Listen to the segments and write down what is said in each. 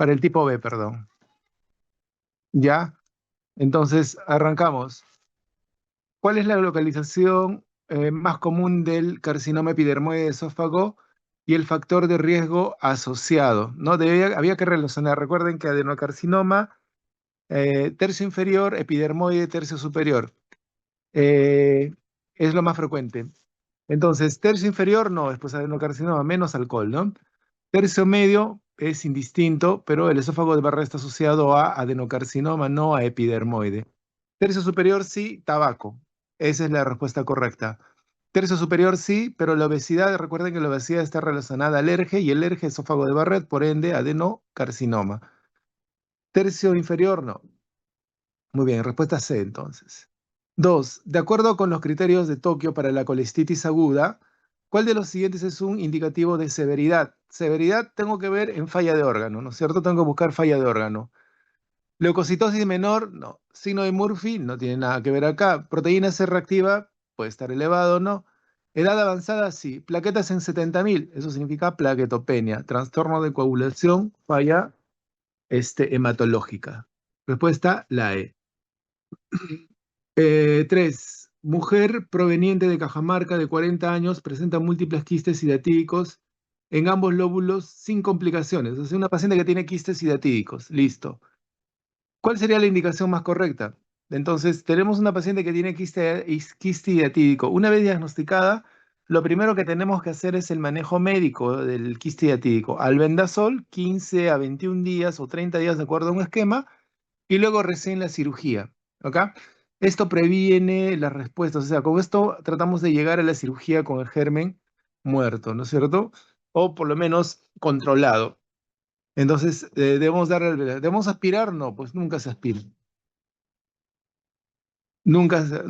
Para el tipo B, perdón. ¿Ya? Entonces, arrancamos. ¿Cuál es la localización más común del carcinoma epidermoide de esófago y el factor de riesgo asociado? ¿No? Había que relacionar. Recuerden que adenocarcinoma, tercio inferior, epidermoide, tercio superior. Eh, es lo más frecuente. Entonces, tercio inferior no, después adenocarcinoma, menos alcohol, ¿no? Tercio medio es indistinto, pero el esófago de Barrett está asociado a adenocarcinoma, no a epidermoide. Tercio superior sí, tabaco. Esa es la respuesta correcta. Tercio superior sí, pero la obesidad, recuerden que la obesidad está relacionada al ERGE y el ERGE esófago de Barrett, por ende, adenocarcinoma. Tercio inferior no. Muy bien, respuesta C entonces. Dos, de acuerdo con los criterios de Tokio para la colestitis aguda, ¿cuál de los siguientes es un indicativo de severidad? Severidad tengo que ver en falla de órgano, ¿no es cierto? Tengo que buscar falla de órgano. Leucocitosis menor, no. Signo de Murphy, no tiene nada que ver acá. Proteína C reactiva, puede estar elevado, ¿no? Edad avanzada, sí. Plaquetas en 70.000, eso significa plaquetopenia. Trastorno de coagulación, falla hematológica. Respuesta, la E. 3. Mujer proveniente de Cajamarca de 40 años presenta múltiples quistes hidatídicos en ambos lóbulos sin complicaciones. O sea, una paciente que tiene quistes hidatídicos. Listo. ¿Cuál sería la indicación más correcta? Entonces, tenemos una paciente que tiene quiste hidatídico. Una vez diagnosticada, lo primero que tenemos que hacer es el manejo médico del quiste hidatídico. Albendazol, 15 a 21 días o 30 días de acuerdo a un esquema, y luego recién la cirugía. ¿Ok? Esto previene las respuestas. O sea, con esto tratamos de llegar a la cirugía con el germen muerto, ¿no es cierto? O por lo menos controlado. Entonces, ¿debemos aspirar? No, pues nunca se aspira. Nunca se...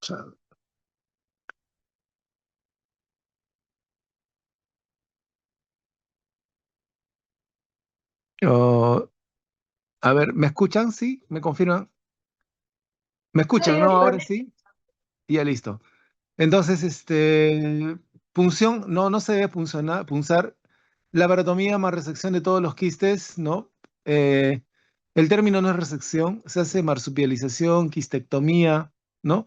cha- oh, a ver, ¿me escuchan? ¿Sí? ¿Me confirman? ¿Me escuchan? Sí, ¿No? Ahora está. sí. Y ya listo. Entonces, punción, no, no se debe punzar. Laparotomía más resección de todos los quistes, ¿no? Eh, el término no es resección, se hace marsupialización, quistectomía, ¿no?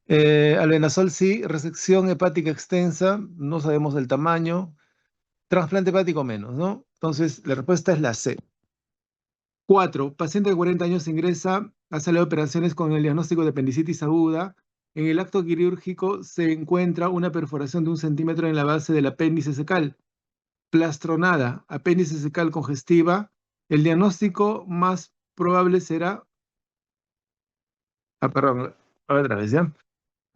Albendazol sí, resección hepática extensa, no sabemos el tamaño, trasplante hepático menos, ¿no? Entonces, la respuesta es la C. 4. Paciente de 40 años ingresa a sala de operaciones con el diagnóstico de apendicitis aguda. En el acto quirúrgico se encuentra una perforación de 1 centímetro en la base del apéndice cecal, plastronada, apéndice cecal congestiva. El diagnóstico más probable será... perdón, otra vez, ¿ya?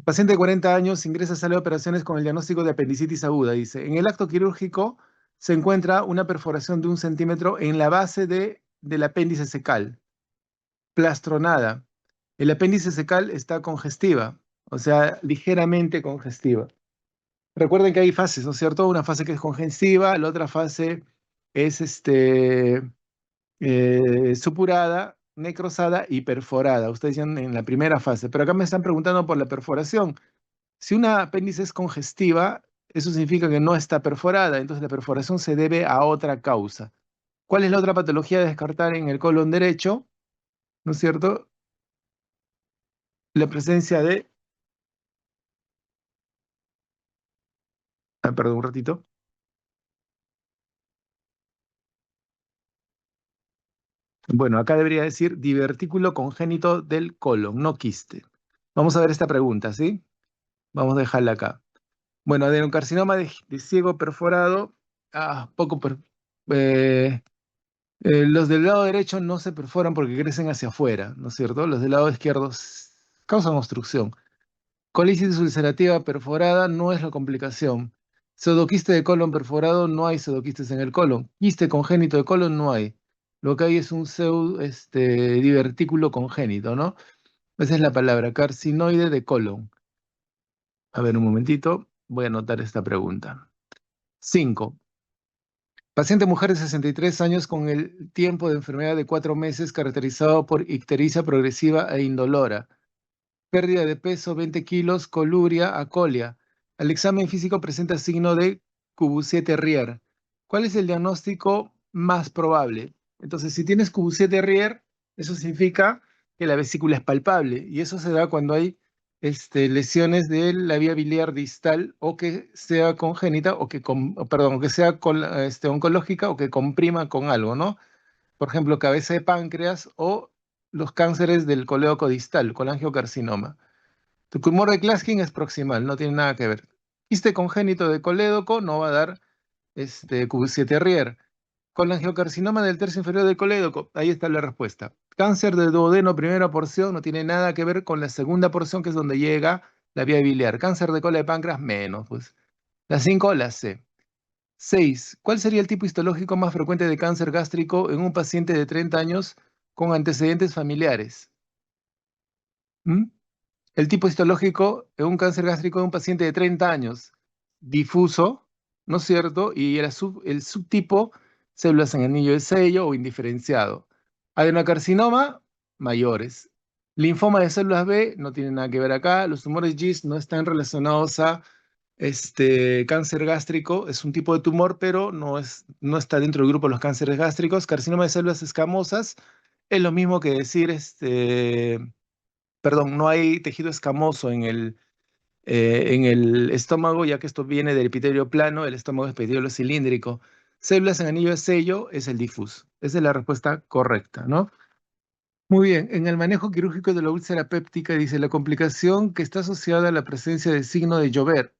Paciente de 40 años ingresa a sala de operaciones con el diagnóstico de apendicitis aguda. Dice, en el acto quirúrgico se encuentra una perforación de 1 centímetro en la base del apéndice cecal, plastronada. El apéndice cecal está congestiva, o sea, ligeramente congestiva. Recuerden que hay fases, ¿no es cierto? Una fase que es congestiva, la otra fase es supurada, necrosada y perforada. Ustedes decían en la primera fase, pero acá me están preguntando por la perforación. Si una apéndice es congestiva, eso significa que no está perforada, entonces la perforación se debe a otra causa. ¿Cuál es la otra patología a descartar en el colon derecho? ¿No es cierto? La presencia de... perdón un ratito. Bueno, acá debería decir divertículo congénito del colon, no quiste. Vamos a ver esta pregunta, ¿sí? Vamos a dejarla acá. Bueno, adenocarcinoma de ciego perforado, poco eh, los del lado derecho no se perforan porque crecen hacia afuera, ¿no es cierto? Los del lado izquierdo causan obstrucción. Colitis ulcerativa perforada no es la complicación. Pseudoquiste de colon perforado, no hay pseudoquistes en el colon. Quiste congénito de colon, no hay. Lo que hay es un divertículo congénito, ¿no? Esa es la palabra, carcinoide de colon. A ver, un momentito, voy a anotar esta pregunta. 5. Paciente mujer de 63 años con el tiempo de enfermedad de 4 meses caracterizado por ictericia progresiva e indolora. Pérdida de peso 20 kilos, coluria, acolia. Al examen físico presenta signo de Cubusier-Terrier. ¿Cuál es el diagnóstico más probable. Entonces, si tienes Cubusier-Terrier, eso significa que la vesícula es palpable y eso se da cuando hay lesiones de la vía biliar distal o que sea congénita o que sea oncológica o que comprima con algo, ¿no? Por ejemplo, cabeza de páncreas o los cánceres del colédoco distal, colangiocarcinoma. Tu tumor de Klatskin es proximal, no tiene nada que ver. Quiste congénito de colédoco no va a dar Cubusier-Terrier. Colangiocarcinoma del tercio inferior del colédoco, ahí está la respuesta. Cáncer de duodeno, primera porción, no tiene nada que ver con la segunda porción, que es donde llega la vía biliar. Cáncer de cola de páncreas, menos, pues. La 5, la C. 6. ¿Cuál sería el tipo histológico más frecuente de cáncer gástrico en un paciente de 30 años con antecedentes familiares? ¿Mm? El tipo histológico de un cáncer gástrico de un paciente de 30 años, difuso, ¿no es cierto? Y el subtipo, células en anillo de sello o indiferenciado. Adenocarcinoma, mayores. Linfoma de células B, no tiene nada que ver acá. Los tumores GIST no están relacionados a cáncer gástrico. Es un tipo de tumor, pero no está dentro del grupo de los cánceres gástricos. Carcinoma de células escamosas, es lo mismo que decir perdón, no hay tejido escamoso en el estómago, ya que esto viene del epitelio plano, el estómago es epitelio cilíndrico. Células en anillo de sello es el difuso. Esa es la respuesta correcta, ¿no? Muy bien, en el manejo quirúrgico de la úlcera péptica dice la complicación que está asociada a la presencia del signo de Joubert.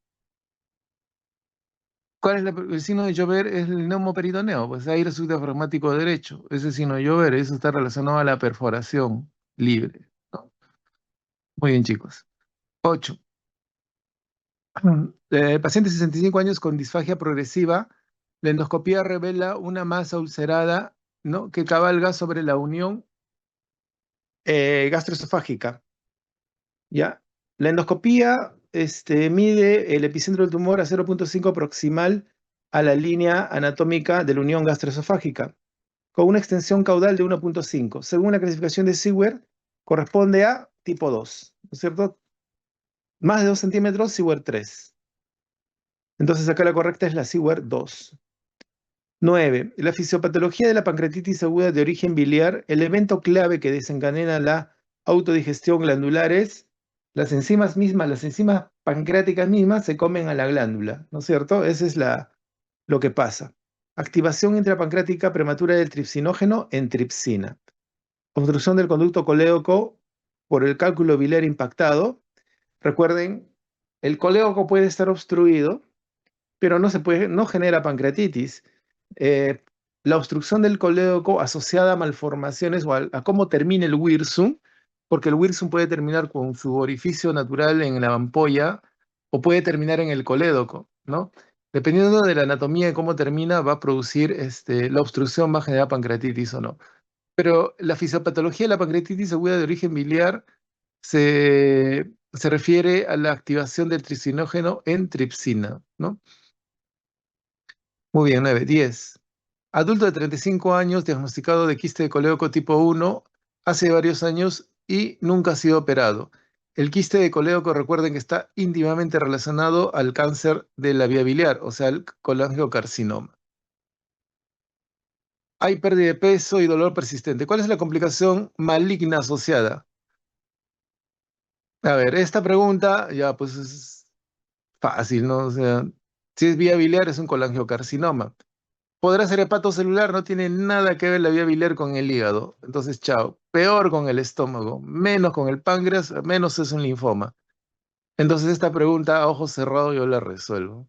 ¿Cuál es el signo de Joubert? Es el neumoperitoneo, pues aire subdiafragmático derecho. Ese signo de Joubert, eso está relacionado a la perforación libre, ¿no? Muy bien, chicos. 8. Paciente de 65 años con disfagia progresiva, la endoscopía revela una masa ulcerada, ¿no?, que cabalga sobre la unión gastroesofágica, ¿ya? La endoscopía mide el epicentro del tumor a 0,5 proximal a la línea anatómica de la unión gastroesofágica, con una extensión caudal de 1,5. Según la clasificación de Siewert, corresponde a tipo 2, ¿no es cierto? Más de 2 centímetros, Siewert 3. Entonces acá la correcta es la Siewert 2. 9. La fisiopatología de la pancreatitis aguda de origen biliar, el evento clave que desencadena la autodigestión glandular es las enzimas mismas, las enzimas pancreáticas mismas se comen a la glándula, ¿no es cierto? Eso es lo que pasa. Activación intrapancreática prematura del tripsinógeno en tripsina. Obstrucción del conducto colédoco por el cálculo biliar impactado. Recuerden, el colédoco puede estar obstruido, pero no genera pancreatitis. Eh, la obstrucción del colédoco asociada a malformaciones o a cómo termina el Wirsum, porque el Wirsum puede terminar con su orificio natural en la ampolla o puede terminar en el colédoco, ¿no? Dependiendo de la anatomía y cómo termina, va a producir, la obstrucción va a generar pancreatitis o no. Pero la fisiopatología de la pancreatitis aguda de origen biliar se refiere a la activación del tricinógeno en tripsina, ¿no? Muy bien, 9. 10. Adulto de 35 años, diagnosticado de quiste de colédoco tipo 1 hace varios años y nunca ha sido operado. El quiste de colédoco, recuerden que está íntimamente relacionado al cáncer de la vía biliar, o sea, el colangiocarcinoma. Hay pérdida de peso y dolor persistente. ¿Cuál es la complicación maligna asociada? A ver, esta pregunta ya pues es fácil, ¿no? O sea, si es vía biliar es un colangiocarcinoma. Podrá ser hepatocelular, no tiene nada que ver la vía biliar con el hígado. Entonces, chao. Peor con el estómago, menos con el páncreas, menos es un linfoma. Entonces, esta pregunta a ojos cerrados yo la resuelvo.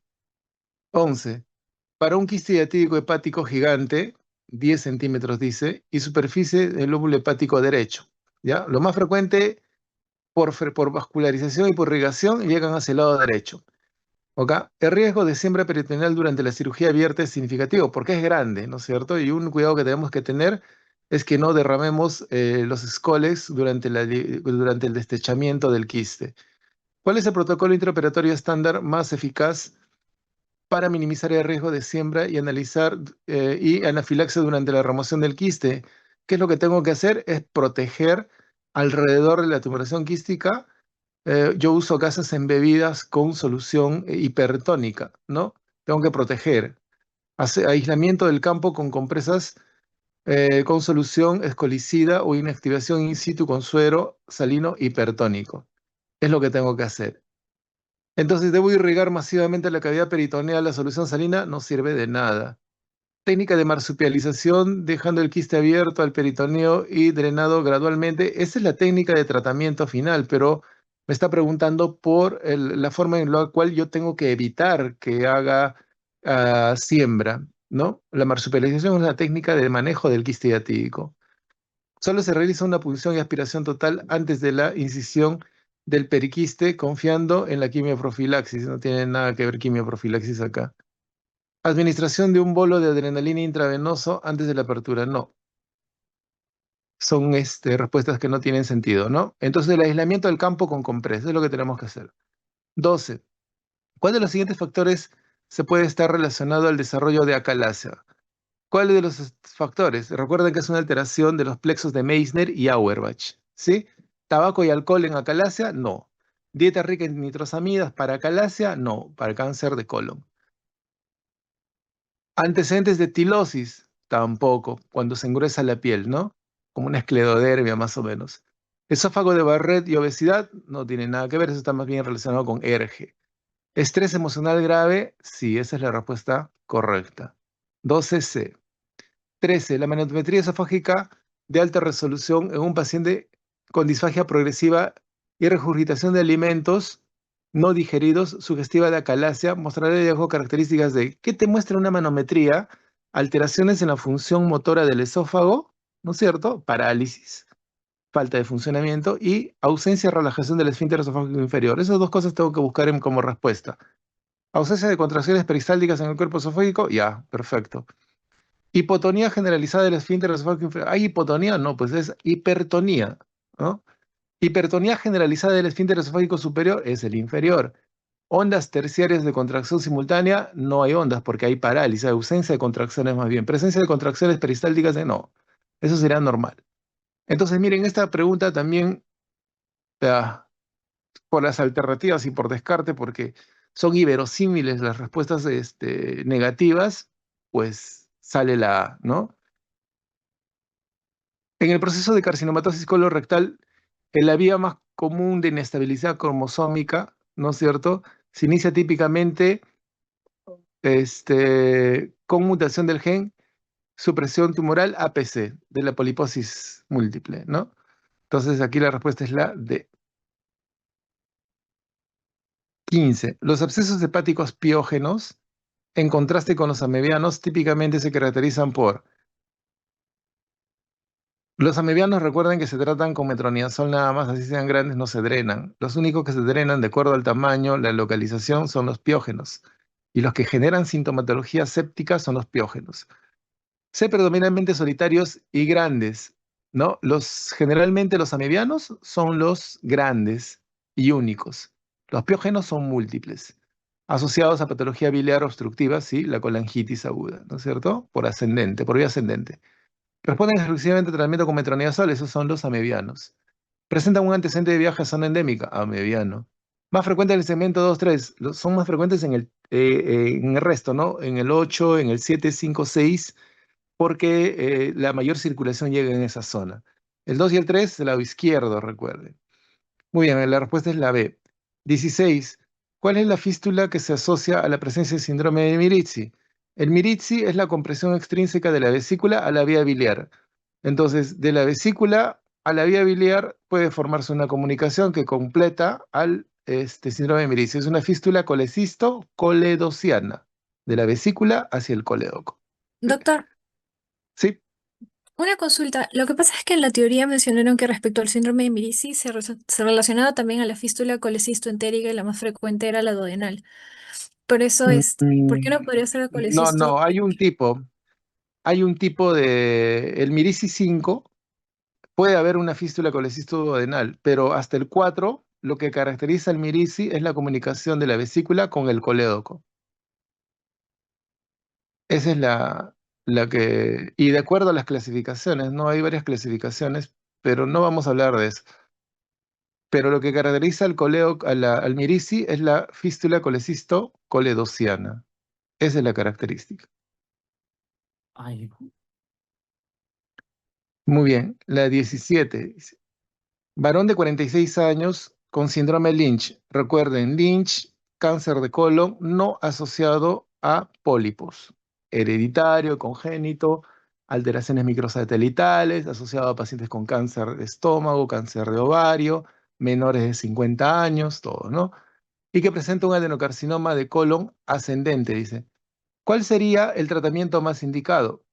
11. Para un quiste diatídico hepático gigante, 10 centímetros dice, y superficie del lóbulo hepático derecho. ¿Ya? Lo más frecuente por vascularización y por irrigación llegan hacia el lado derecho. ¿Ok? El riesgo de siembra peritoneal durante la cirugía abierta es significativo porque es grande, ¿no es cierto? Y un cuidado que tenemos que tener es que no derramemos los escoles durante el destechamiento del quiste. ¿Cuál es el protocolo intraoperatorio estándar más eficaz para minimizar el riesgo de siembra y analizar y anafilaxia durante la remoción del quiste? ¿Qué es lo que tengo que hacer? Es proteger alrededor de la tumoración quística. Yo uso gasas embebidas con solución hipertónica, ¿no? Tengo que proteger. Aislamiento del campo con compresas con solución escolicida o inactivación in situ con suero salino hipertónico. Es lo que tengo que hacer. Entonces, ¿debo irrigar masivamente la cavidad peritoneal? La solución salina no sirve de nada. Técnica de marsupialización, dejando el quiste abierto al peritoneo y drenado gradualmente. Esa es la técnica de tratamiento final, pero me está preguntando por la forma en la cual yo tengo que evitar que haga siembra, ¿no? La marsupialización es una técnica de manejo del quiste hiatídico. Solo se realiza una punción y aspiración total antes de la incisión del periquiste, confiando en la quimioprofilaxis. No tiene nada que ver quimioprofilaxis acá. Administración de un bolo de adrenalina intravenoso antes de la apertura. No, son respuestas que no tienen sentido, ¿no? Entonces, el aislamiento del campo con compresa es lo que tenemos que hacer. 12. ¿Cuál de los siguientes factores se puede estar relacionado al desarrollo de acalasia? ¿Cuál de los factores? Recuerden que es una alteración de los plexos de Meissner y Auerbach, ¿sí? ¿Tabaco y alcohol en acalasia? No. ¿Dieta rica en nitrosamidas para acalasia? No, para cáncer de colon. Antecedentes de tilosis, tampoco, cuando se engruesa la piel, ¿no? Como una esclerodermia más o menos. Esófago de Barrett y obesidad no tiene nada que ver, eso está más bien relacionado con ERGE. Estrés emocional grave, sí, esa es la respuesta correcta. 12C. 13. La manometría esofágica de alta resolución en un paciente con disfagia progresiva y regurgitación de alimentos no digeridos, sugestiva de acalasia, mostrará de hallazgo características de ¿qué te muestra una manometría? Alteraciones en la función motora del esófago, ¿no es cierto? Parálisis, falta de funcionamiento y ausencia de relajación del esfínter esofágico inferior. Esas dos cosas tengo que buscar como respuesta. Ausencia de contracciones peristálticas en el cuerpo esofágico, ya, perfecto. Hipotonía generalizada del esfínter esofágico inferior. ¿Hay hipotonía? No, pues es hipertonía, ¿no? Hipertonía generalizada del esfínter esofágico superior es el inferior. Ondas terciarias de contracción simultánea, no hay ondas porque hay parálisis, hay ausencia de contracciones más bien. Presencia de contracciones peristálticas, no. Eso sería normal. Entonces, miren, esta pregunta también, ah, por las alternativas y por descarte, porque son inverosímiles las respuestas negativas, pues sale la A, ¿no? En el proceso de carcinomatosis colorectal, en la vía más común de inestabilidad cromosómica, ¿no es cierto? Se inicia típicamente con mutación del gen supresión tumoral APC, de la poliposis múltiple, ¿no? Entonces aquí la respuesta es la D. 15. Los abscesos hepáticos piógenos, en contraste con los amebianos, típicamente se caracterizan por los amebianos. Recuerden que se tratan con metronidazol nada más, así sean grandes, no se drenan. Los únicos que se drenan de acuerdo al tamaño, la localización, son los piógenos. Y los que generan sintomatología séptica son los piógenos. C, predominantemente solitarios y grandes, ¿no? Generalmente los amebianos son los grandes y únicos. Los piógenos son múltiples, asociados a patología biliar obstructiva, sí, la colangitis aguda, ¿no es cierto? Por vía ascendente. Responden exclusivamente a tratamiento con metronidazol, esos son los amebianos. Presentan un antecedente de viaje a zona endémica, amebiano. Más frecuente en el segmento 2-3, son más frecuentes en el resto, ¿no? En el 8, en el 7, 5, 6, porque la mayor circulación llega en esa zona. El 2 y el 3, del lado izquierdo, recuerden. Muy bien, la respuesta es la B. 16. ¿Cuál es la fístula que se asocia a la presencia del síndrome de Mirizzi? El Mirizzi es la compresión extrínseca de la vesícula a la vía biliar. Entonces, de la vesícula a la vía biliar puede formarse una comunicación que completa al síndrome de Mirizzi. Es una fístula colecisto-coledociana, de la vesícula hacia el colédoco. Doctor, Sí. una consulta. Lo que pasa es que en la teoría mencionaron que respecto al síndrome de Mirici se relacionaba también a la fístula colecistoentérica y la más frecuente era la duodenal. Por eso, ¿por qué no Mm, podría ser la No, colecisto? no, hay un tipo el Mirici 5, puede haber una fístula colecisto duodenal, pero hasta el 4, lo que caracteriza el Mirici es la comunicación de la vesícula con el colédoco. Esa es y de acuerdo a las clasificaciones, ¿no? Hay varias clasificaciones, pero no vamos a hablar de eso. Pero lo que caracteriza al Mirici es la fístula colecisto coledociana. Esa es la característica. Ay, Muy bien. La 17 dice, varón de 46 años con síndrome Lynch. Recuerden, Lynch, cáncer de colon no asociado a pólipos. Hereditario, congénito, alteraciones microsatelitales, asociado a pacientes con cáncer de estómago, cáncer de ovario, menores de 50 años, todo, ¿no? Y que presenta un adenocarcinoma de colon ascendente, dice. ¿Cuál sería el tratamiento más indicado?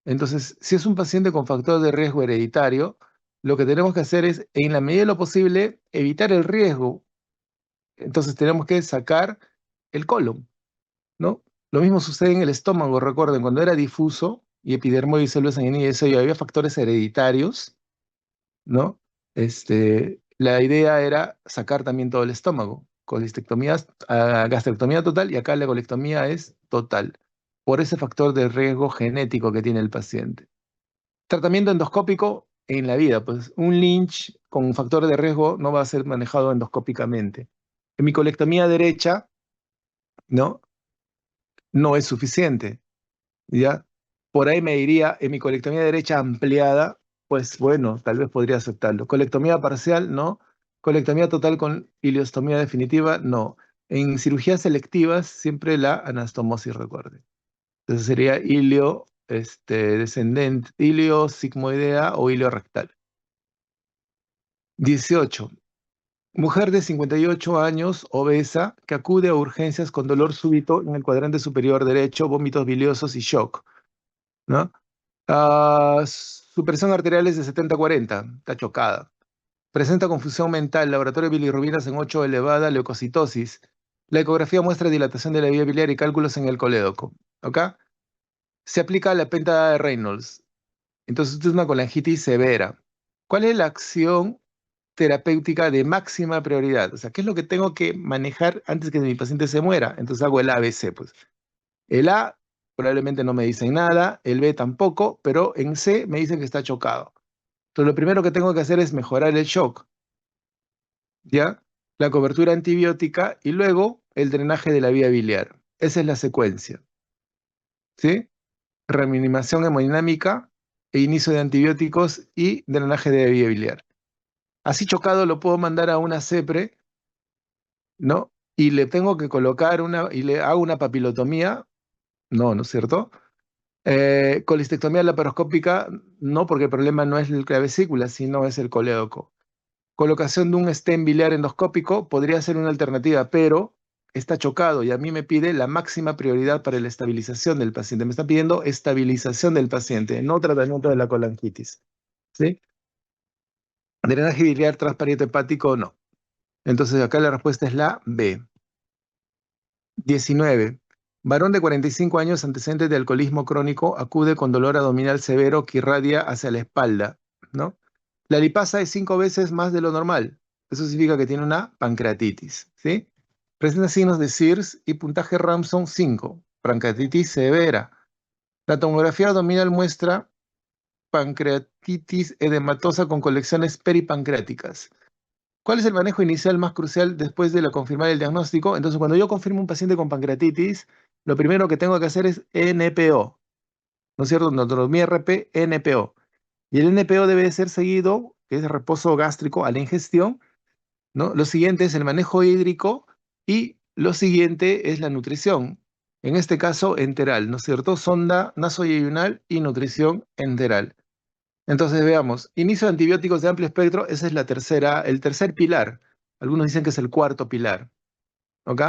Entonces, si es un paciente con factor de riesgo hereditario, lo que tenemos que hacer es, en la medida de lo posible, evitar el riesgo. Entonces, tenemos que sacar el colon, ¿no? Lo mismo sucede en el estómago, recuerden, cuando era difuso y epidermoide y células sanguíneas y eso, y había factores hereditarios, ¿no? La idea era sacar también todo el estómago. Colistectomía, gastrectomía total y acá la colectomía es total, por ese factor de riesgo genético que tiene el paciente. Tratamiento endoscópico en la vida, pues un Lynch con un factor de riesgo no va a ser manejado endoscópicamente. En mi colectomía derecha, ¿no? No es suficiente. ¿Ya? Por ahí me iría en mi colectomía derecha ampliada, pues bueno, tal vez podría aceptarlo. Colectomía parcial, no. Colectomía total con ileostomía definitiva, no. En cirugías selectivas, siempre la anastomosis, recuerde. Entonces sería ilio descendente, ilio sigmoidea o ilio rectal. 18. Mujer de 58 años, obesa, que acude a urgencias con dolor súbito en el cuadrante superior derecho, vómitos biliosos y shock, ¿no? Su presión arterial es de 70-40, está chocada. Presenta confusión mental, laboratorio de bilirrubinas en 8 elevada, leucocitosis. La ecografía muestra dilatación de la vía biliar y cálculos en el colédoco. ¿Ok? Se aplica la penta de Reynolds. Entonces, esto es una colangitis severa. ¿Cuál es la acción terapéutica de máxima prioridad? O sea, ¿qué es lo que tengo que manejar antes que mi paciente se muera? Entonces hago el ABC, pues. El A probablemente no me dicen nada, el B tampoco, pero en C me dicen que está chocado. Entonces lo primero que tengo que hacer es mejorar el shock, ¿ya? La cobertura antibiótica y luego el drenaje de la vía biliar. Esa es la secuencia, ¿sí? Reanimación hemodinámica e inicio de antibióticos y drenaje de la vía biliar. Así chocado lo puedo mandar a una CEPRE, ¿no? Y le tengo que colocar y le hago una papilotomía, no, ¿no es cierto? Colistectomía laparoscópica, no, porque el problema no es la vesícula, sino es el colédoco. Colocación de un stent biliar endoscópico podría ser una alternativa, pero está chocado y a mí me pide la máxima prioridad para la estabilización del paciente. Me está pidiendo estabilización del paciente, no tratamiento de la colangitis. ¿Sí? Drenaje biliar transparente hepático, no. Entonces acá la respuesta es la B. 19. Varón de 45 años, antecedentes de alcoholismo crónico, acude con dolor abdominal severo que irradia hacia la espalda, ¿no? La lipasa es 5 veces más de lo normal. Eso significa que tiene una pancreatitis, ¿sí? Presenta signos de SIRS y puntaje Ramson 5, pancreatitis severa. La tomografía abdominal muestra pancreatitis edematosa con colecciones peripancreáticas. ¿Cuál es el manejo inicial más crucial después de confirmar el diagnóstico? Entonces, cuando yo confirmo un paciente con pancreatitis, lo primero que tengo que hacer es NPO, ¿no es cierto? Nototomía RP, NPO. Y el NPO debe ser seguido, que es reposo gástrico a la ingestión, ¿no? Lo siguiente es el manejo hídrico y lo siguiente es la nutrición. En este caso, enteral, ¿no es cierto? Sonda nasoyeyunal y nutrición enteral. Entonces veamos, inicio de antibióticos de amplio espectro, esa es el tercer pilar. Algunos dicen que es el cuarto pilar, ¿ok?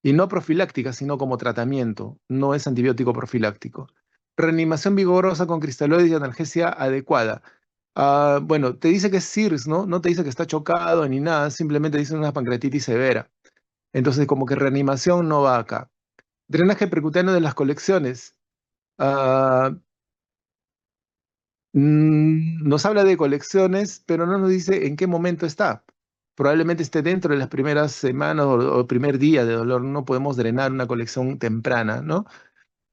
Y no profiláctica, sino como tratamiento, no es antibiótico profiláctico. Reanimación vigorosa con cristaloides y analgesia adecuada. Bueno, te dice que es SIRS, ¿no? No te dice que está chocado ni nada, simplemente dice una pancreatitis severa. Entonces, como que reanimación no va acá. Drenaje percutáneo de las colecciones. Ah, Nos habla de colecciones, pero no nos dice en qué momento está. Probablemente esté dentro de las primeras semanas o primer día de dolor. No podemos drenar una colección temprana, ¿no?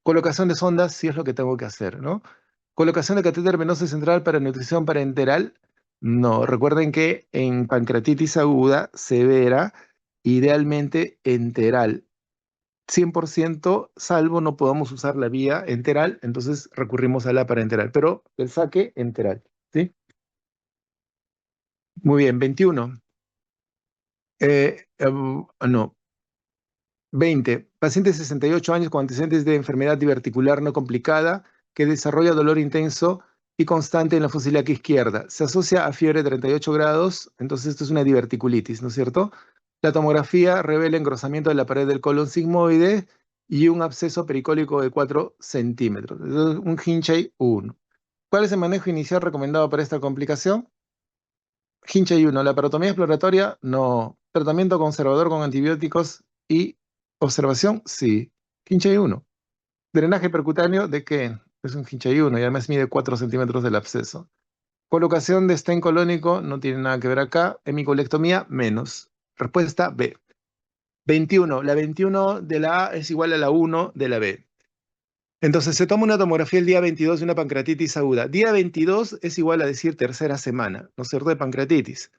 Colocación de sondas, sí es lo que tengo que hacer, ¿no? Colocación de catéter venoso central para nutrición parenteral. No, recuerden que en pancreatitis aguda, severa, idealmente enteral. 100%, salvo no podamos usar la vía enteral, entonces recurrimos a la parenteral, pero el saque enteral, ¿sí? Muy bien, 21. No, 20. Paciente de 68 años con antecedentes de enfermedad diverticular no complicada que desarrolla dolor intenso y constante en la fosa ilíaca izquierda. Se asocia a fiebre de 38 grados, entonces esto es una diverticulitis, ¿no es cierto? La tomografía revela engrosamiento de la pared del colon sigmoide y un absceso pericólico de 4 centímetros. Entonces, un Hinchey 1. ¿Cuál es el manejo inicial recomendado para esta complicación? Hinchey 1. La parotomía exploratoria, no. Tratamiento conservador con antibióticos y observación, sí. Hinchey 1. Drenaje percutáneo, ¿de qué? Es un Hinchey 1 y además mide 4 centímetros del absceso. Colocación de stent colónico, no tiene nada que ver acá. Hemicolectomía, menos. Respuesta B. 21. La 21 de la A es igual a la 1 de la B. Entonces se toma una tomografía el día 22 de una pancreatitis aguda. Día 22 es igual a decir tercera semana, ¿no es cierto?, de pancreatitis.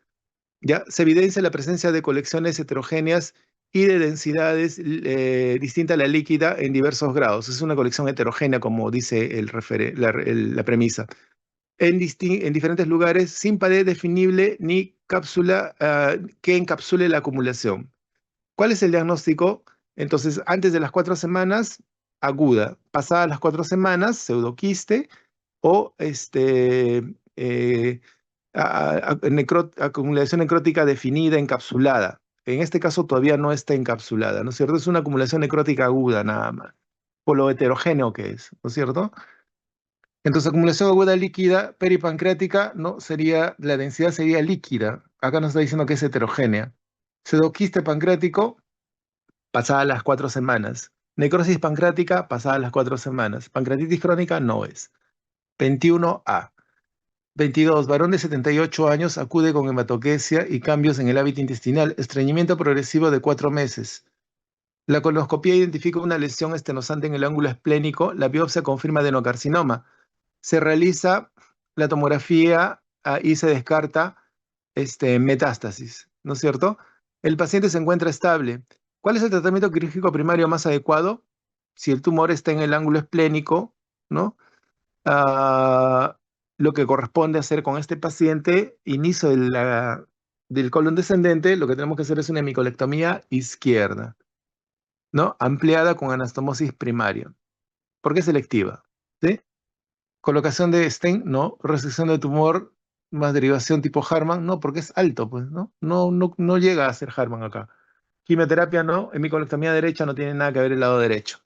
Ya se evidencia la presencia de colecciones heterogéneas y de densidades distinta a la líquida en diversos grados. Es una colección heterogénea, como dice la premisa. En diferentes lugares, sin pared definible ni cápsula que encapsule la acumulación. ¿Cuál es el diagnóstico? Entonces, antes de las 4 semanas, aguda. Pasadas las 4 semanas, pseudoquiste o acumulación necrótica definida, encapsulada. En este caso todavía no está encapsulada, ¿no es cierto? Es una acumulación necrótica aguda nada más, por lo heterogéneo que es, ¿no es cierto? Entonces, acumulación aguda líquida peripancreática, no sería, la densidad sería líquida. Acá nos está diciendo que es heterogénea. Pseudoquiste pancreático, pasadas las 4 semanas. Necrosis pancreática, pasadas las 4 semanas. Pancreatitis crónica no es. 21A. 22. Varón de 78 años acude con hematoquesia y cambios en el hábito intestinal, estreñimiento progresivo de 4 meses. La colonoscopia identifica una lesión estenosante en el ángulo esplénico, la biopsia confirma adenocarcinoma. Se realiza la tomografía y se descarta metástasis, ¿no es cierto? El paciente se encuentra estable. ¿Cuál es el tratamiento quirúrgico primario más adecuado? Si el tumor está en el ángulo esplénico, ¿no? Ah, lo que corresponde hacer con este paciente, inicio del colon descendente, lo que tenemos que hacer es una hemicolectomía izquierda, ¿no? Ampliada con anastomosis primaria. ¿Por qué selectiva? ¿Sí? Colocación de stent, no. Resección de tumor más derivación tipo Harman, no, porque es alto, pues, ¿no? No llega a ser Harman acá. Quimioterapia, no. Hemicolectomía derecha no tiene nada que ver el lado derecho.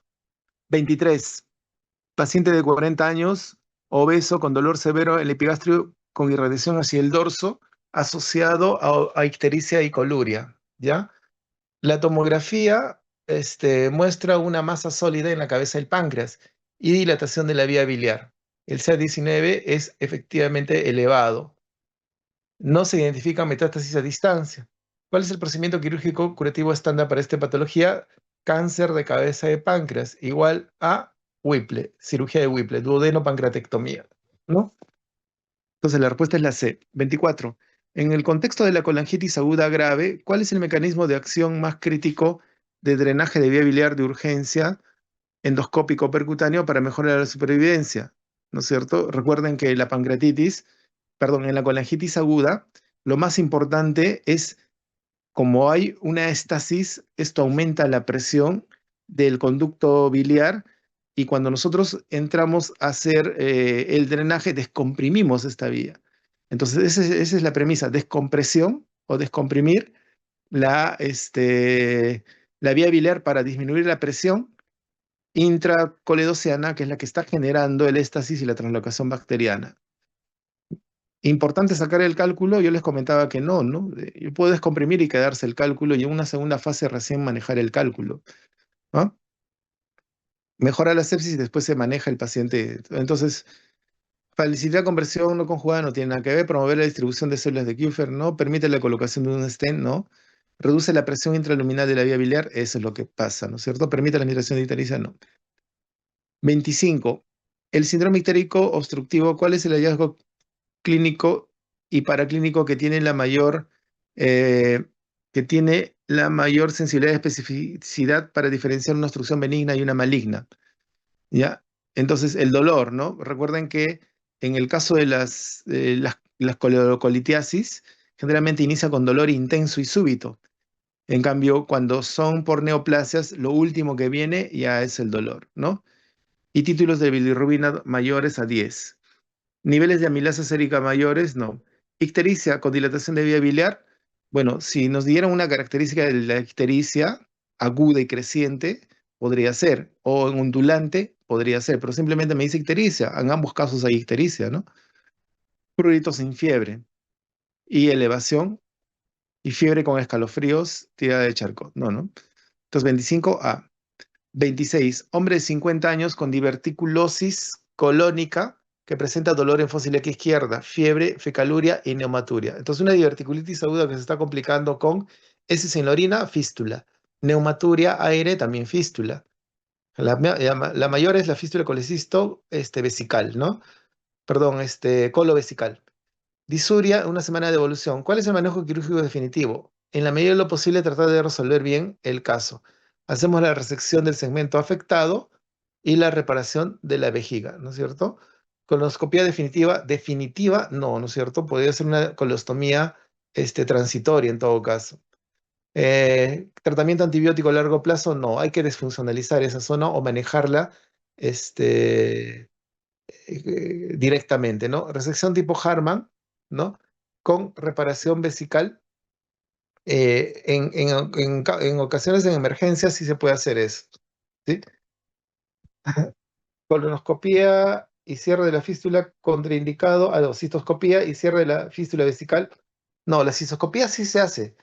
23. Paciente de 40 años, obeso, con dolor severo en el epigastrio, con irradiación hacia el dorso, asociado a ictericia y coluria, ¿ya? La tomografía muestra una masa sólida en la cabeza del páncreas y dilatación de la vía biliar. El CA19 es efectivamente elevado. No se identifica metástasis a distancia. ¿Cuál es el procedimiento quirúrgico curativo estándar para esta patología? Cáncer de cabeza de páncreas, igual a Whipple, cirugía de Whipple, duodenopancreatectomía, ¿no? Entonces la respuesta es la C. 24. En el contexto de la colangitis aguda grave, ¿cuál es el mecanismo de acción más crítico de drenaje de vía biliar de urgencia endoscópico percutáneo para mejorar la supervivencia? ¿No es cierto? Recuerden que la pancreatitis, perdón, en la colangitis aguda, lo más importante es, como hay una estasis, esto aumenta la presión del conducto biliar y cuando nosotros entramos a hacer el drenaje, descomprimimos esta vía. Entonces, esa es la premisa, descompresión o descomprimir la vía biliar para disminuir la presión intracoledocéana, que es la que está generando el éstasis y la translocación bacteriana. Importante sacar el cálculo, yo les comentaba que no, ¿no? Puedo descomprimir y quedarse el cálculo y en una segunda fase recién manejar el cálculo, ¿no? Mejora la sepsis y después se maneja el paciente. Entonces, facilitar conversión no conjugada no tiene nada que ver, promover la distribución de células de Kupffer, ¿no? Permite la colocación de un stent, ¿no? Reduce la presión intraluminal de la vía biliar, eso es lo que pasa, ¿no es cierto? Permite la migración de ictericia, no. 25. El síndrome ictérico obstructivo, ¿cuál es el hallazgo clínico y paraclínico que tiene la mayor, que tiene la mayor sensibilidad y especificidad para diferenciar una obstrucción benigna y una maligna. ¿Ya? Entonces, el dolor, ¿no? Recuerden que en el caso de las coledocolitiasis, generalmente inicia con dolor intenso y súbito. En cambio, cuando son por neoplasias, lo último que viene ya es el dolor, ¿no? Y títulos de bilirrubina mayores a 10. Niveles de amilasa sérica mayores, no. Ictericia con dilatación de vía biliar. Bueno, si nos dieran una característica de la ictericia aguda y creciente, podría ser. O en ondulante, podría ser. Pero simplemente me dice ictericia. En ambos casos hay ictericia, ¿no? Prurito sin fiebre. Y elevación y fiebre con escalofríos, tirada de Charcot. No, ¿no? Entonces, 25A. 26. Hombre de 50 años con diverticulosis colónica que presenta dolor en fósil X izquierda, fiebre, fecaluria y neumaturia. Entonces, una diverticulitis aguda que se está complicando con heces en la orina, fístula. Neumaturia, aire, también fístula. La mayor es la fístula colecisto vesical, ¿no? Perdón, colovesical. Disuria, una semana de evolución. ¿Cuál es el manejo quirúrgico definitivo? En la medida de lo posible, tratar de resolver bien el caso. Hacemos la resección del segmento afectado y la reparación de la vejiga, ¿no es cierto? Coloscopía definitiva, definitiva, no, ¿no es cierto? Podría ser una colostomía transitoria en todo caso. Tratamiento antibiótico a largo plazo, no. Hay que desfuncionalizar esa zona o manejarla directamente, ¿no? Resección tipo Harman, ¿no? Con reparación vesical. En ocasiones en emergencias sí se puede hacer eso, ¿sí? Colonoscopía y cierre de la fístula contraindicado a la cistoscopía y cierre de la fístula vesical. No, la cistoscopía sí se hace,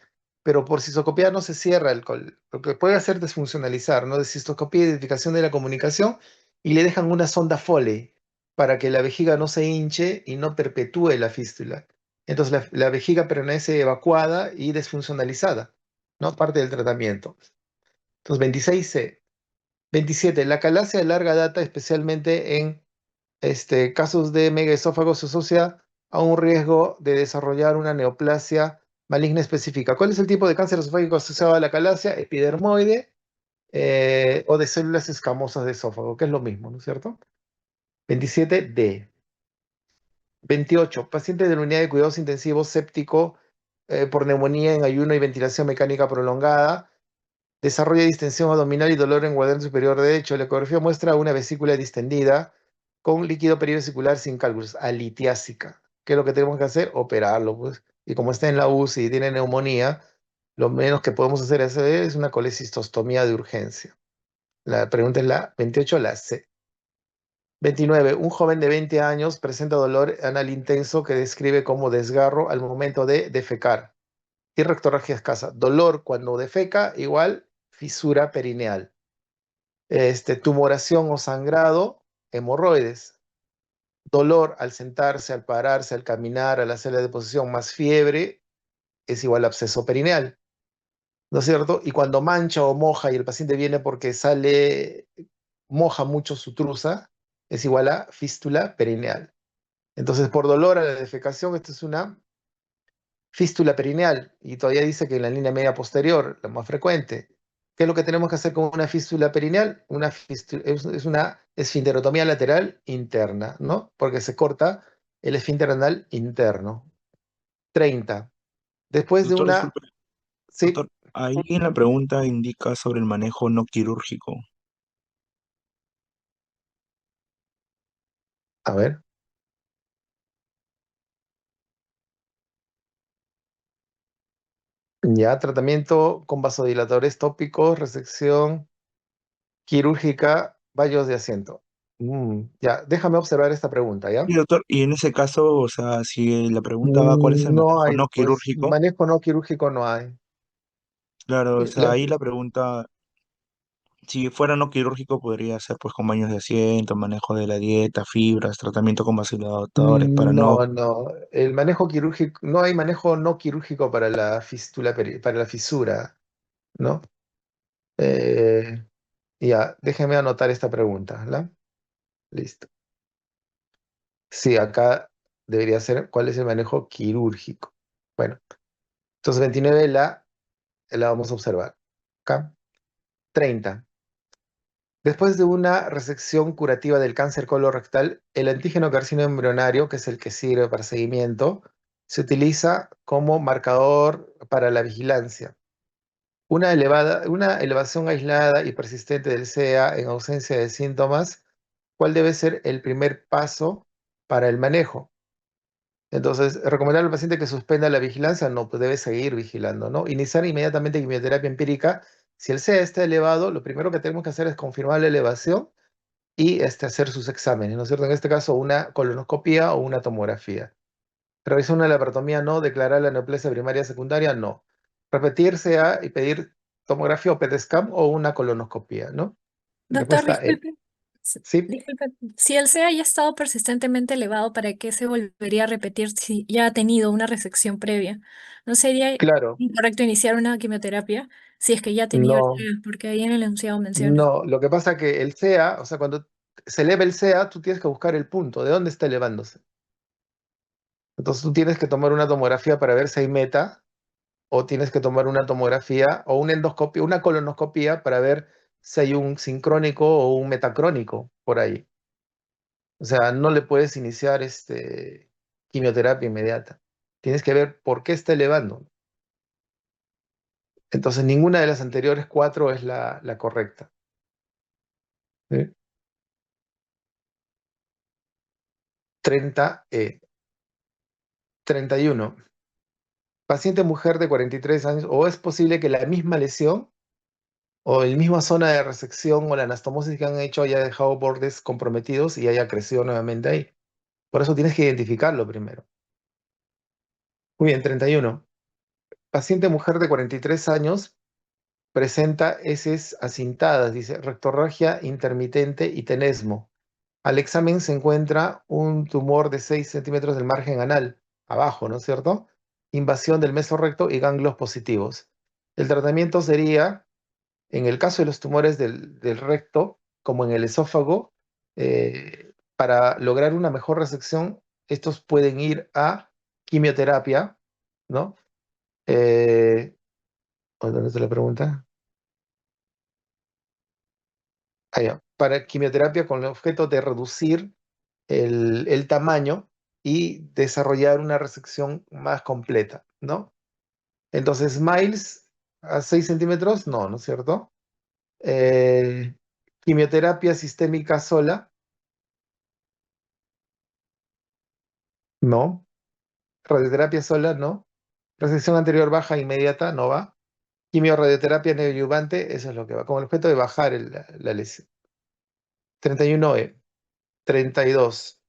pero por cistoscopía no se cierra el col. Lo que puede hacer es desfuncionalizar, ¿no? De cistoscopía, identificación de la comunicación y le dejan una sonda Foley para que la vejiga no se hinche y no perpetúe la fístula. Entonces la vejiga permanece evacuada y desfuncionalizada, ¿no? Parte del tratamiento. Entonces, 26C. 27. La calasia de larga data, especialmente en casos de megaesófago, se asocia a un riesgo de desarrollar una neoplasia maligna específica. ¿Cuál es el tipo de cáncer esofágico asociado a la calasia? Epidermoide o de células escamosas de esófago, que es lo mismo, ¿no es cierto? 27D. 28. Paciente de la unidad de cuidados intensivos séptico por neumonía en ayuno y ventilación mecánica prolongada. Desarrolla distensión abdominal y dolor en cuadrante superior derecho. La ecografía muestra una vesícula distendida con líquido perivesicular sin cálculos, alitiásica. ¿Qué es lo que tenemos que hacer? Operarlo, pues. Y como está en la UCI y tiene neumonía, lo menos que podemos hacer es una colecistostomía de urgencia. La pregunta es la 28, la C. 29. Un joven de 20 años presenta dolor anal intenso que describe como desgarro al momento de defecar y rectorragia escasa. Dolor cuando defeca igual fisura perineal. Tumoración o sangrado, hemorroides. Dolor al sentarse, al pararse, al caminar, al hacer la deposición, más fiebre, es igual a absceso perineal, ¿no es cierto? Y cuando mancha o moja y el paciente viene porque moja mucho su truza, es igual a fístula perineal. Entonces, por dolor a la defecación, esto es una fístula perineal y todavía dice que en la línea media posterior, la más frecuente. ¿Qué es lo que tenemos que hacer con una fístula perineal? Es una esfinterotomía lateral interna, ¿no? Porque se corta el esfínter anal interno. 30. Después de Doctor, una... disculpe, Sí, doctor, ahí en la pregunta indica sobre el manejo no quirúrgico. a ver. Ya, tratamiento con vasodilatadores tópicos, resección quirúrgica, vallos de asiento. Ya, déjame observar esta pregunta, ¿ya? Sí, doctor, y en ese caso, o sea, si la pregunta va cuál es el No manejo hay, no pues, quirúrgico, manejo no quirúrgico no hay. claro, o Eh, sea, la- ahí la pregunta, si fuera no quirúrgico, podría ser pues con baños de asiento, manejo de la dieta, fibras, tratamiento con vasodilatadores para no... No, no. El manejo quirúrgico, no hay manejo no quirúrgico para la para la fisura, ¿no? Eh, ya, déjeme anotar esta pregunta, ¿la? Listo. Sí, acá debería ser, ¿cuál es el manejo quirúrgico? Bueno, entonces 29 la la vamos a observar. Acá. 30. Después de una resección curativa del cáncer colorectal, el antígeno carcinoma embrionario, que es el que sirve para seguimiento, se utiliza como marcador para la vigilancia. Una elevación aislada y persistente del CA en ausencia de síntomas, ¿cuál debe ser el primer paso para el manejo? Entonces, recomendar al paciente que suspenda la vigilancia, no, pues debe seguir vigilando, ¿no? Iniciar inmediatamente quimioterapia empírica. Si el CA está elevado, lo primero que tenemos que hacer es confirmar la elevación y hacer sus exámenes, ¿no es cierto? En este caso, una colonoscopía o una tomografía. Realizar una laparotomía, no. Declarar la neoplasia primaria secundaria, no. Repetirse y pedir tomografía o PET scan o una colonoscopía, ¿no? Doctor, Respuesta E. disculpe. Sí, Disculpe. Si el CA ya ha estado persistentemente elevado, ¿para qué se volvería a repetir si ya ha tenido una resección previa? ¿No sería claro. incorrecto iniciar una quimioterapia si es que ya ha tenido el No, CA? Porque ahí en el enunciado menciona. no. Lo que pasa es que el CA, o sea, cuando se eleva el CA, tú tienes que buscar el punto, de dónde está elevándose. Entonces tú tienes que tomar una tomografía para ver si hay meta, o tienes que tomar una tomografía o una endoscopia, una colonoscopía para ver si hay un sincrónico o un metacrónico por ahí. O sea, no le puedes iniciar quimioterapia inmediata. Tienes que ver por qué está elevando. Entonces, ninguna de las anteriores cuatro es la correcta. ¿Sí? 30E. 31. Paciente mujer de 43 años, o es posible que la misma lesión o la misma zona de resección o la anastomosis que han hecho haya dejado bordes comprometidos y haya crecido nuevamente ahí. Por eso tienes que identificarlo primero. Muy bien, 31. Paciente mujer de 43 años presenta heces acintadas, dice rectorragia intermitente y tenesmo. Al examen se encuentra un tumor de 6 centímetros del margen anal, abajo, ¿no es cierto? Invasión del mesorrecto y ganglios positivos. El tratamiento sería, en el caso de los tumores del recto, como en el esófago, para lograr una mejor resección, estos pueden ir a quimioterapia, ¿no? ¿Dónde está la pregunta? Ya. Para quimioterapia con el objeto de reducir el tamaño y desarrollar una resección más completa, ¿no? Entonces, Smiles a 6 centímetros, no, ¿no es cierto? Eh, Quimioterapia sistémica sola, no. Radioterapia sola, no. Resección anterior baja inmediata, no va. Quimiorradioterapia neoadyuvante, eso es lo que va, con el objeto de bajar la lesión. 31E. 32.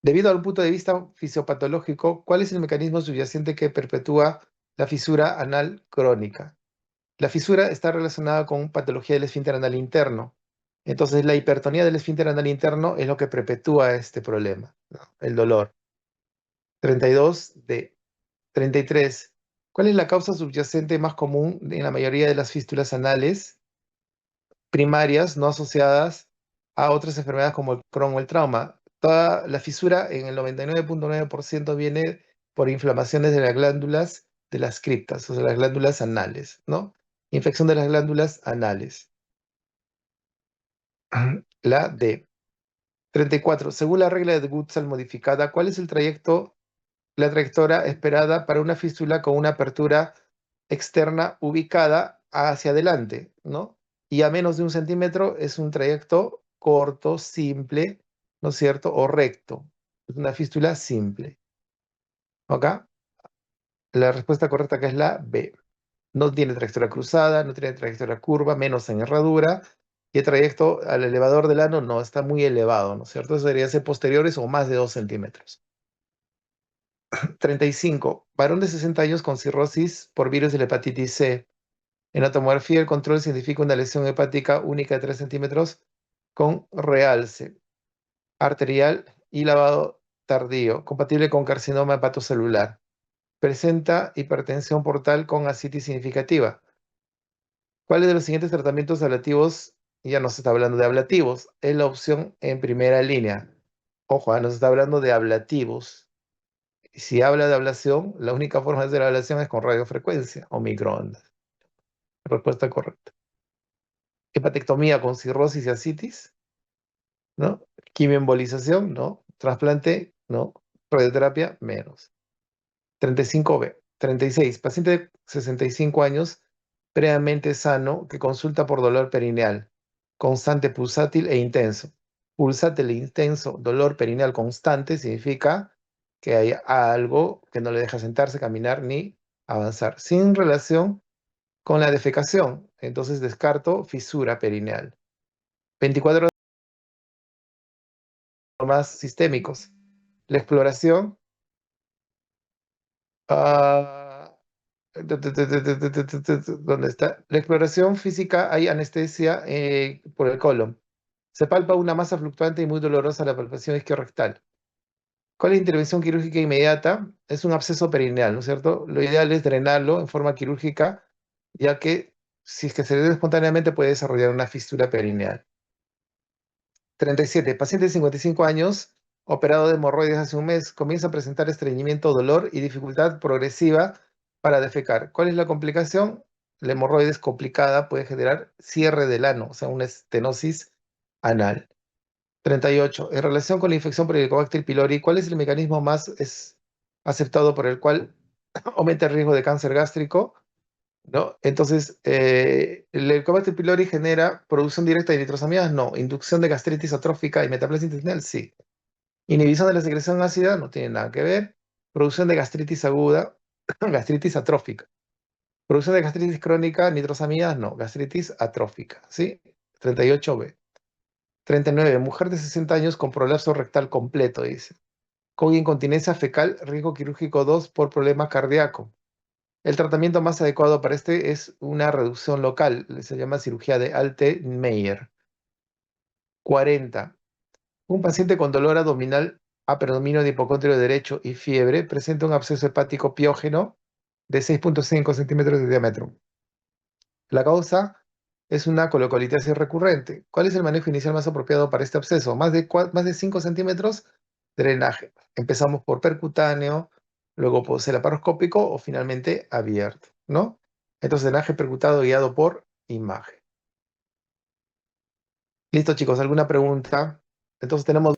Debido al punto de vista fisiopatológico, ¿cuál es el mecanismo subyacente que perpetúa la fisura anal crónica? La fisura está relacionada con patología del esfínter anal interno. Entonces, la hipertonía del esfínter anal interno es lo que perpetúa este problema, ¿no? El dolor. 32 de 33. ¿Cuál es la causa subyacente más común en la mayoría de las fístulas anales primarias no asociadas a otras enfermedades como el Crohn o el trauma? Toda la fisura en el 99.9% viene por inflamaciones de las glándulas de las criptas, o sea, las glándulas anales, ¿no? Infección de las glándulas anales. La D. 34. Según la regla de Gutzal modificada, ¿cuál es la trayectoria esperada para una fístula con una apertura externa ubicada hacia adelante, ¿no? Y a menos de 1 centímetro es un trayecto corto, simple, ¿no es cierto? O recto. Es una fístula simple. ¿Ok? La respuesta correcta que es la B. No tiene trayectoria cruzada, no tiene trayectoria curva, menos en herradura. Y el trayecto al elevador del ano no, está muy elevado, ¿no es cierto? Eso debería ser posteriores o más de 2 centímetros. 35. Varón de 60 años con cirrosis por virus de la hepatitis C. En la tomografía, el control significa una lesión hepática única de 3 centímetros con realce arterial y lavado tardío, compatible con carcinoma hepatocelular. Presenta hipertensión portal con ascitis significativa. ¿Cuál de los siguientes tratamientos ablativos, ya nos está hablando de ablativos, es la opción en primera línea? Ojo, nos está hablando de ablativos. si habla de ablación, la única forma de hacer la ablación es con radiofrecuencia o microondas. Respuesta correcta. Hepatectomía con cirrosis y ascitis, ¿no? Quimioembolización, ¿no? Trasplante, ¿no? Radioterapia, menos. 35B. 36. Paciente de 65 años, previamente sano, que consulta por dolor perineal, constante, pulsátil e intenso. Pulsátil e intenso, dolor perineal constante, significa que hay algo que no le deja sentarse, caminar ni avanzar, sin relación con la defecación. Entonces descarto fisura perineal. 24 más sistémicos. La exploración. ah, ¿Dónde está? La exploración física, hay anestesia por el colon. Se palpa una masa fluctuante y muy dolorosa la palpación isquiorrectal. ¿Cuál es la intervención quirúrgica inmediata? Es un absceso perineal, ¿no es cierto? Lo ideal es drenarlo en forma quirúrgica, ya que si es que se drena espontáneamente puede desarrollar una fístula perineal. 37. Paciente de 55 años, operado de hemorroides hace un mes, comienza a presentar estreñimiento, dolor y dificultad progresiva para defecar. ¿Cuál es la complicación? La hemorroides complicada puede generar cierre del ano, o sea, una estenosis anal. 38. En relación con la infección por Helicobacter pylori, ¿cuál es el mecanismo más aceptado por el cual aumenta el riesgo de cáncer gástrico? ¿No? Entonces, el Helicobacter pylori genera producción directa de nitrosamidas, no. Inducción de gastritis atrófica y metaplasia intestinal, sí. Inhibición de la secreción ácida, no tiene nada que ver. Producción de gastritis aguda, gastritis atrófica. Producción de gastritis crónica, nitrosamidas, no. Gastritis atrófica, ¿sí? 38B. 39. Mujer de 60 años con prolapso rectal completo, dice. Con incontinencia fecal, riesgo quirúrgico 2 por problema cardíaco. El tratamiento más adecuado para este es una reducción local, se llama cirugía de Alte-Meyer. 40. Un paciente con dolor abdominal, predominio de hipocondrio derecho y fiebre presenta un absceso hepático piógeno de 6.5 centímetros de diámetro. La causa es una colocolitis recurrente. ¿Cuál es el manejo inicial más apropiado para este absceso? Más de 5 centímetros, drenaje. Empezamos por percutáneo, luego por laparoscópico o finalmente abierto, ¿no? Entonces, drenaje percutado guiado por imagen. Listo, chicos, ¿alguna pregunta? Entonces tenemos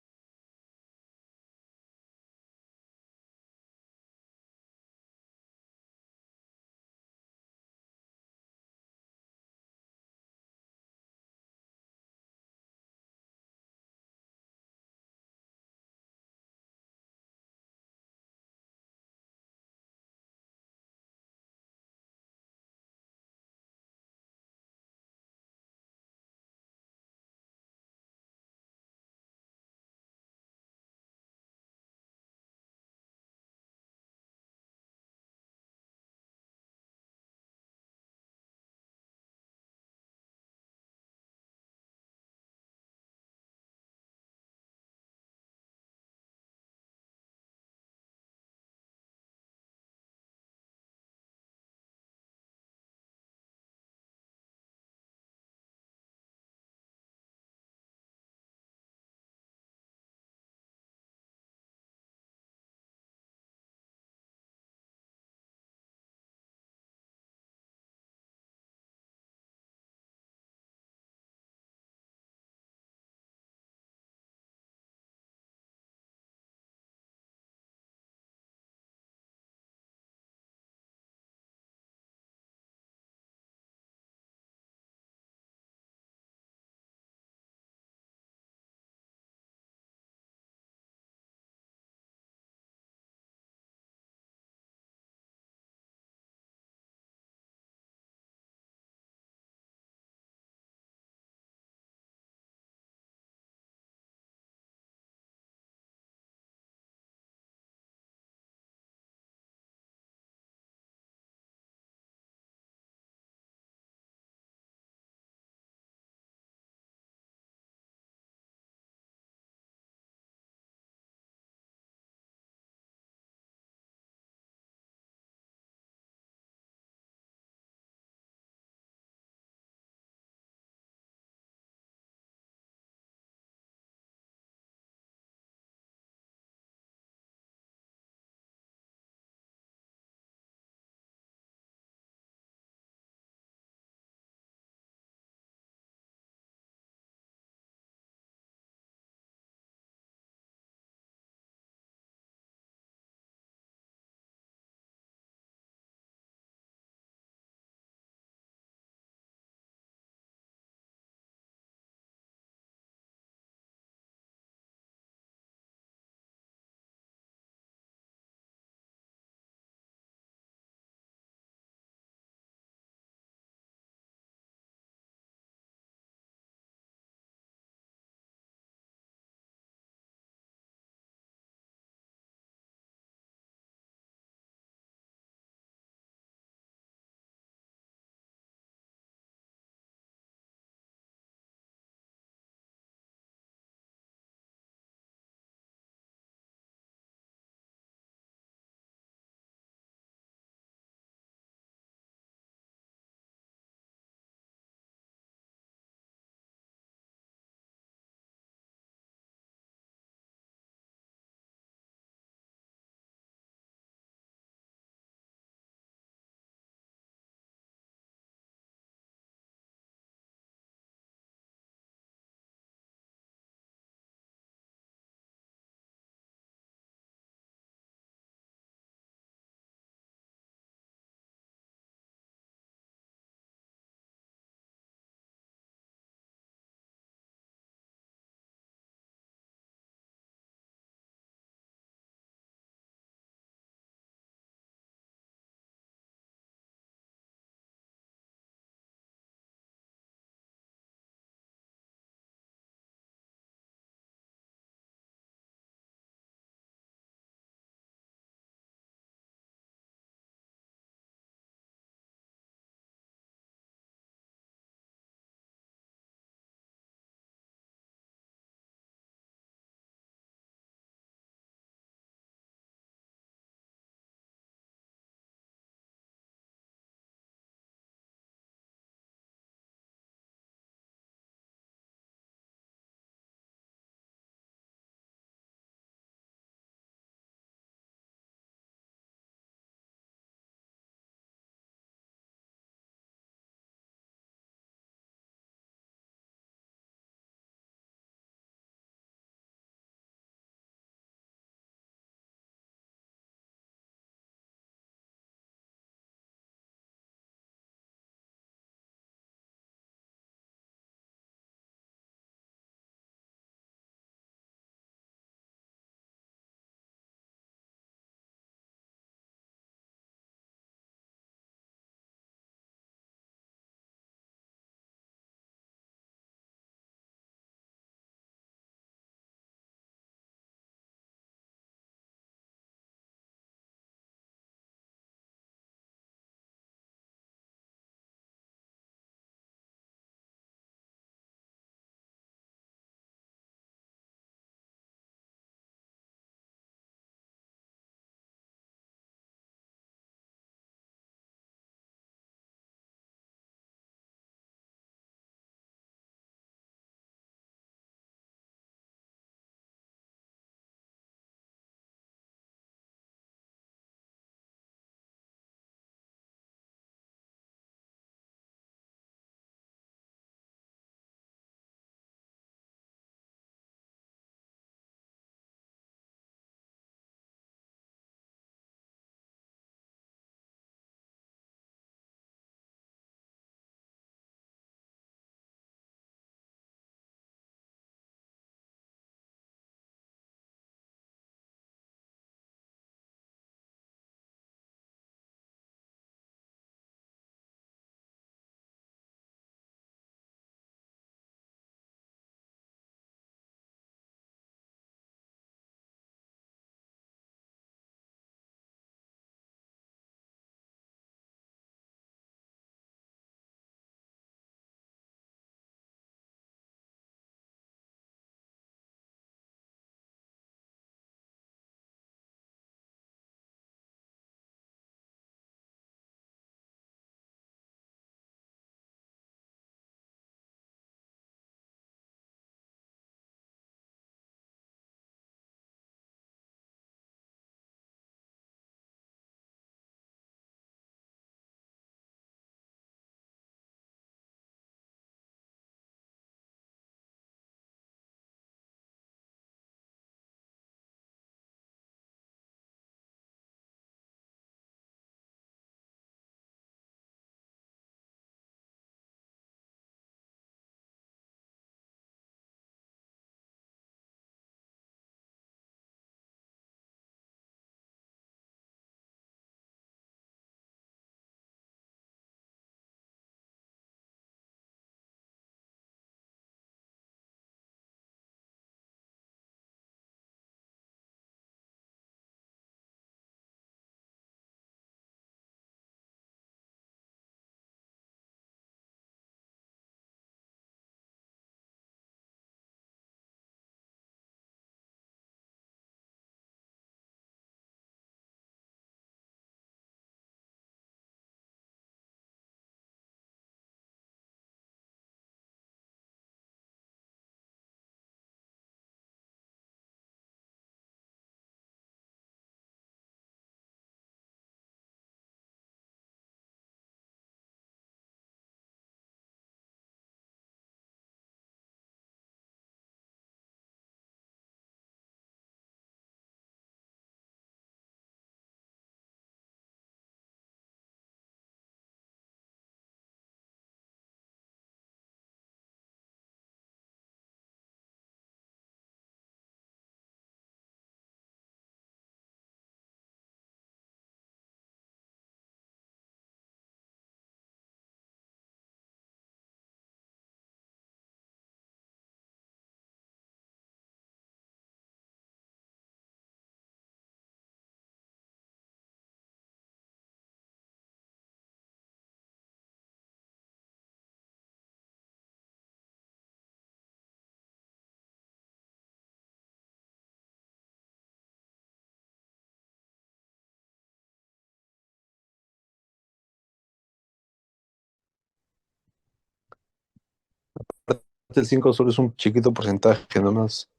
el 5 solo es un chiquito porcentaje nomás.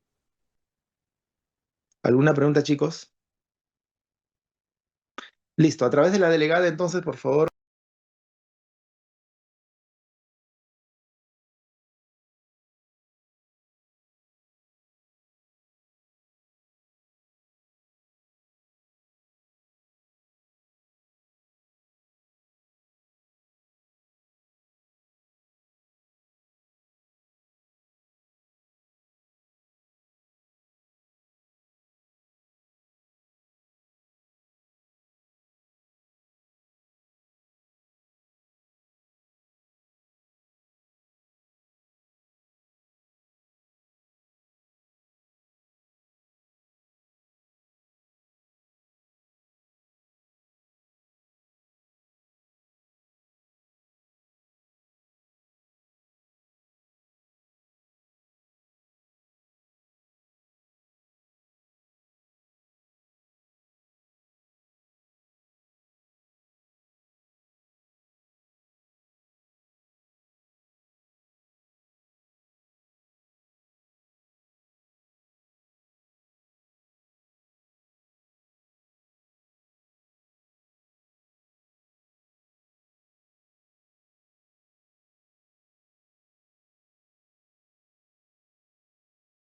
¿Alguna pregunta, chicos? Listo, a través de la delegada, entonces, por favor.